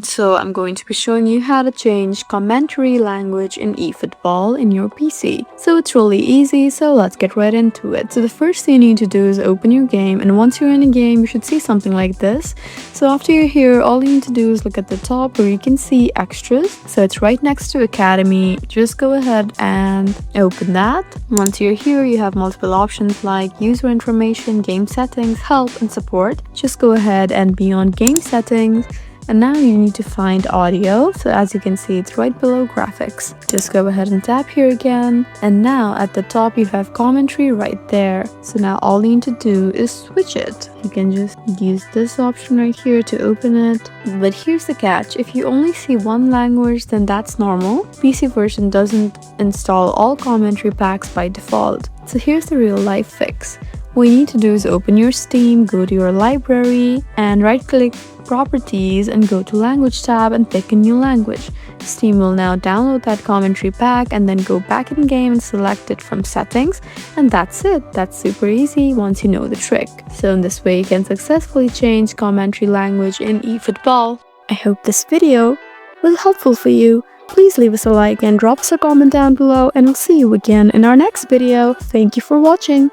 So I'm going to be showing you how to change commentary language in eFootball in your PC. So it's really easy, so let's get right into it. So the first thing you need to do is open your game, and once you're in a game, you should see something like this. So after you're here, all you need to do is look at the top where you can see extras. So it's right next to Academy. Just go ahead and open that. Once you're here, you have multiple options like user information, game settings, help, and support. Just go ahead and be on game settings. And now you need to find audio. So as you can see, it's right below graphics. Just go ahead and tap here again. And now at the top, you have commentary right there. So now all you need to do is switch it. You can just use this option right here to open it. But here's the catch. If you only see one language, then that's normal. PC version doesn't install all commentary packs by default. So here's the real life fix. What you need to do is open your Steam, go to your library, and right-click Properties and go to Language tab and pick a new language. Steam will now download that commentary pack and then go back in game and select it from settings, and that's it. That's super easy once you know the trick. So in this way you can successfully change commentary language in eFootball. I hope this video was helpful for you. Please leave us a like and drop us a comment down below, and we'll see you again in our next video. Thank you for watching.